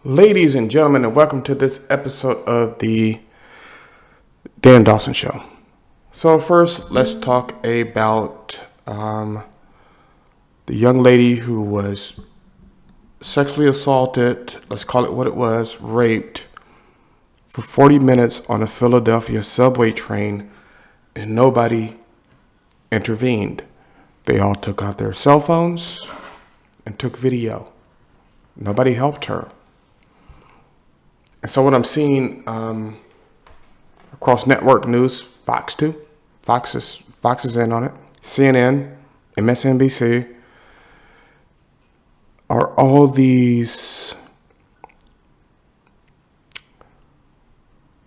Ladies and gentlemen, and welcome to this episode of the Dan Dawson Show. So first, let's talk about the young lady who was sexually assaulted, let's call it what it was, raped for 40 minutes on a Philadelphia subway train, and nobody intervened. They all took out their cell phones and took video. Nobody helped her. And so what I'm seeing across network news, Fox is in on it, CNN, MSNBC, are all these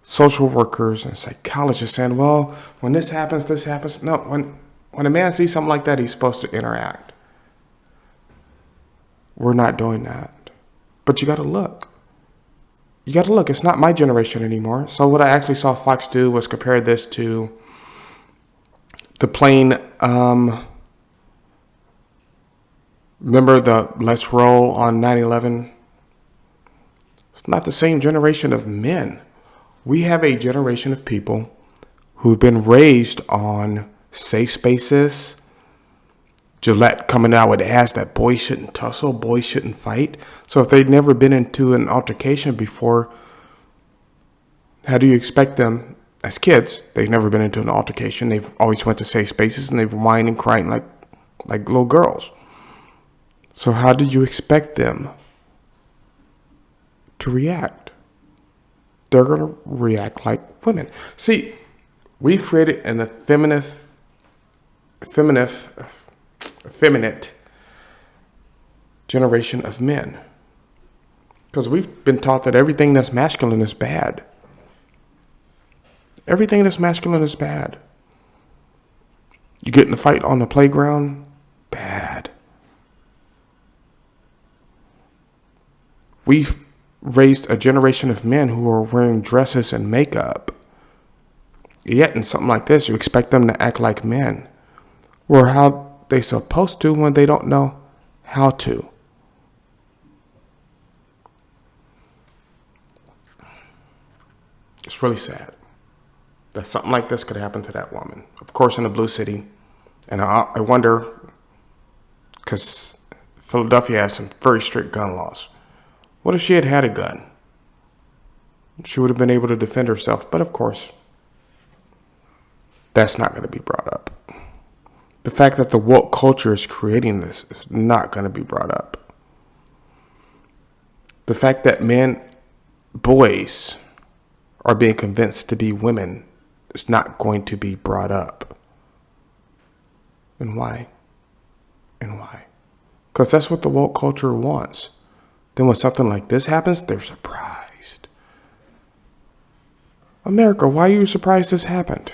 social workers and psychologists saying, well, when this happens. No, when a man sees something like that, he's supposed to interact. We're not doing that. But you got to look. It's not my generation anymore. So what I actually saw Fox do was compare this to the plane. Remember the Let's Roll on 9/11? It's not the same generation of men. We have a generation of people who've been raised on safe spaces. Gillette coming out with ads that boys shouldn't tussle, boys shouldn't fight. So if they've never been into an altercation before, how do you expect them as kids? They've never been into an altercation. They've always went to safe spaces and they've whined and cried like little girls. So how do you expect them to react? They're going to react like women. See, we've created an effeminate generation of men, because we've been taught that everything that's masculine is bad. Everything that's masculine is bad. You get in a fight on the playground, bad. We've raised a generation of men who are wearing dresses and makeup. Yet in something like this, you expect them to act like men. Or how they're supposed to when they don't know how to. It's really sad that something like this could happen to that woman. Of course, in the Blue City. And I wonder, because Philadelphia has some very strict gun laws. What if she had a gun? She would have been able to defend herself. But of course, that's not going to be brought up. The fact that the woke culture is creating this is not going to be brought up. The fact that boys are being convinced to be women is not going to be brought up. And why? Because that's what the woke culture wants. Then when something like this happens, they're surprised. America, why are you surprised this happened?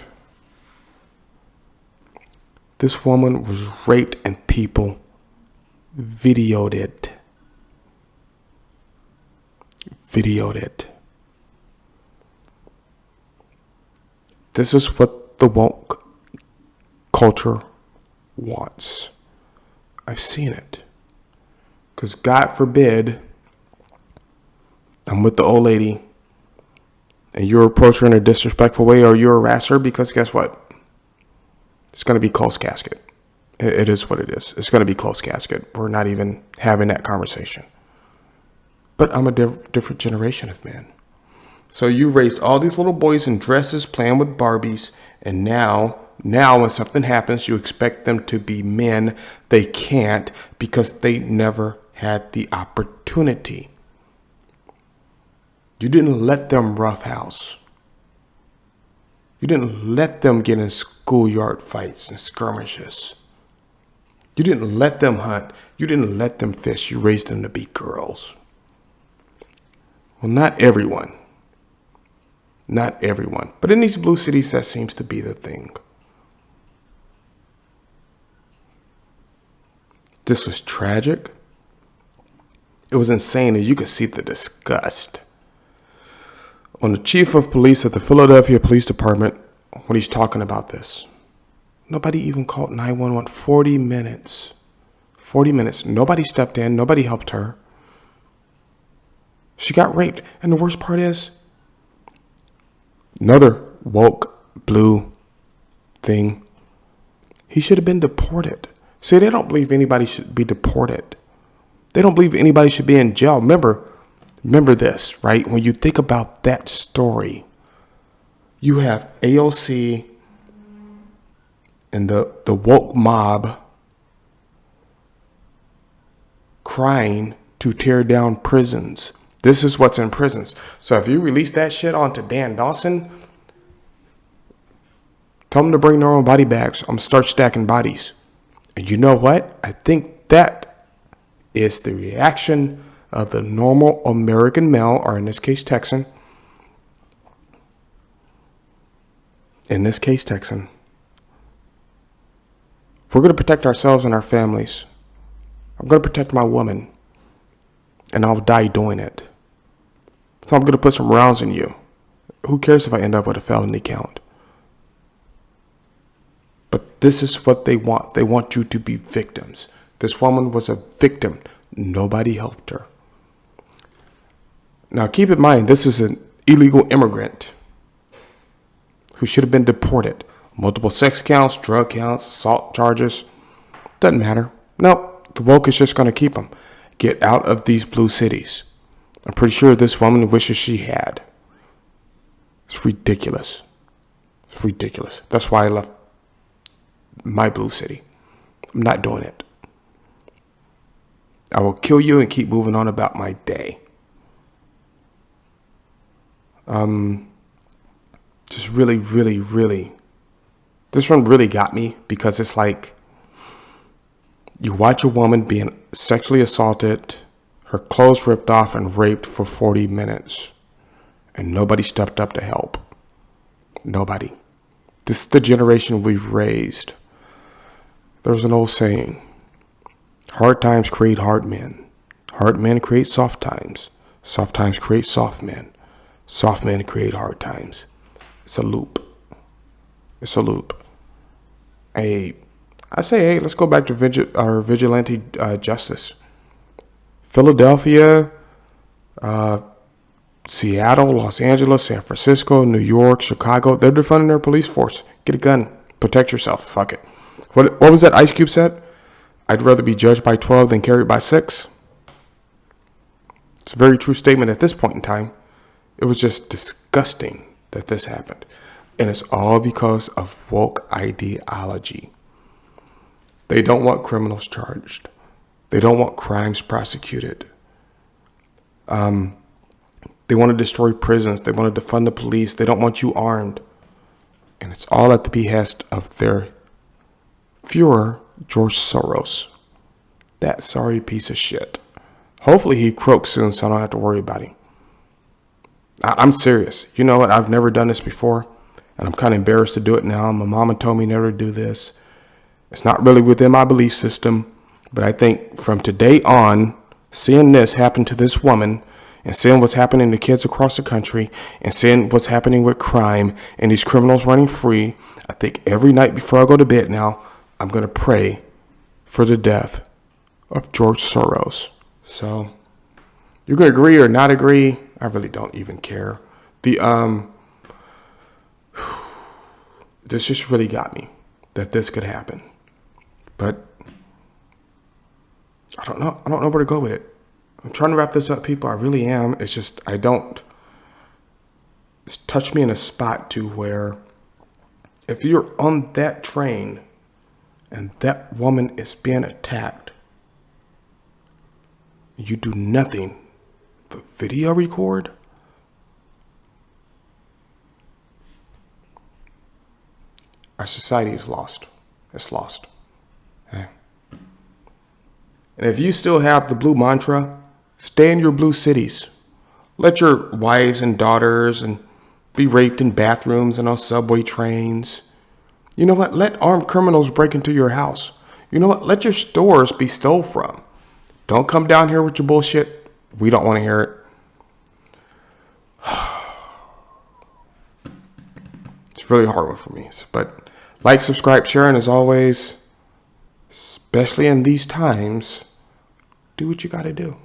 This woman was raped and people videoed it. This is what the woke culture wants. I've seen it. Because God forbid I'm with the old lady and you approach her in a disrespectful way or you harass her, because guess what? It's going to be closed casket. It is what it is. It's going to be closed casket. We're not even having that conversation. But I'm a different generation of men. So you raised all these little boys in dresses playing with Barbies. And now when something happens, you expect them to be men. They can't, because they never had the opportunity. You didn't let them roughhouse. You didn't let them get in schoolyard fights and skirmishes. You didn't let them hunt. You didn't let them fish. You raised them to be girls. Well, not everyone. But in these blue cities, that seems to be the thing. This was tragic. It was insane, and you could see the disgust on the chief of police at the Philadelphia Police Department when he's talking about this. Nobody even called 911. 40 minutes. Nobody stepped in. Nobody helped her. She got raped. And the worst part is, another woke blue thing, he should have been deported. See, they don't believe anybody should be deported. They don't believe anybody should be in jail. Remember this, right? When you think about that story, you have AOC and the woke mob crying to tear down prisons. This is what's in prisons. So if you release that shit onto Dan Dawson, tell them to bring their own body bags. I'm going to start stacking bodies. And you know what? I think that is the reaction of the normal American male, or in this case, Texan. In this case, Texan. If we're going to protect ourselves and our families, I'm going to protect my woman. And I'll die doing it. So I'm going to put some rounds in you. Who cares if I end up with a felony count? But this is what they want. They want you to be victims. This woman was a victim. Nobody helped her. Now keep in mind, this is an illegal immigrant who should have been deported. Multiple sex counts, drug counts, assault charges. Doesn't matter. Nope. The woke is just going to keep them. Get out of these blue cities. I'm pretty sure this woman wishes she had. It's ridiculous. It's ridiculous. That's why I left my blue city. I'm not doing it. I will kill you and keep moving on about my day. Just really, really, really. This one really got me because it's like you watch a woman being sexually assaulted, her clothes ripped off and raped for 40 minutes. And nobody stepped up to help. Nobody. This is the generation we've raised. There's an old saying. Hard times create hard men. Hard men create soft times. Soft times create soft men. Soft men create hard times. It's a loop. It's a loop. I say, hey, let's go back to our vigilante justice. Philadelphia, Seattle, Los Angeles, San Francisco, New York, Chicago. They're defunding their police force. Get a gun. Protect yourself. Fuck it. What was that Ice Cube said? I'd rather be judged by 12 than carried by 6. It's a very true statement at this point in time. It was just disgusting that this happened. And it's all because of woke ideology. They don't want criminals charged. They don't want crimes prosecuted. They want to destroy prisons. They want to defund the police. They don't want you armed. And it's all at the behest of their Führer, George Soros. That sorry piece of shit. Hopefully he croaks soon so I don't have to worry about him. I'm serious. You know what? I've never done this before. And I'm kind of embarrassed to do it now. My mama told me never to do this. It's not really within my belief system. But I think from today on, seeing this happen to this woman and seeing what's happening to kids across the country and seeing what's happening with crime and these criminals running free, I think every night before I go to bed now, I'm going to pray for the death of George Soros. So you can agree or not agree. I really don't even care. This just really got me that this could happen. But I don't know where to go with it. I'm trying to wrap this up, people. I really am. It's just, it's touched me in a spot to where if you're on that train and that woman is being attacked, you do nothing but video record. Our society is lost. It's lost. Okay. And if you still have the blue mantra, stay in your blue cities. Let your wives and daughters and be raped in bathrooms and on subway trains. You know what? Let armed criminals break into your house. You know what? Let your stores be stole from. Don't come down here with your bullshit. We don't want to hear it. It's really hard one for me. But like, subscribe, share, and as always, especially in these times, do what you got to do.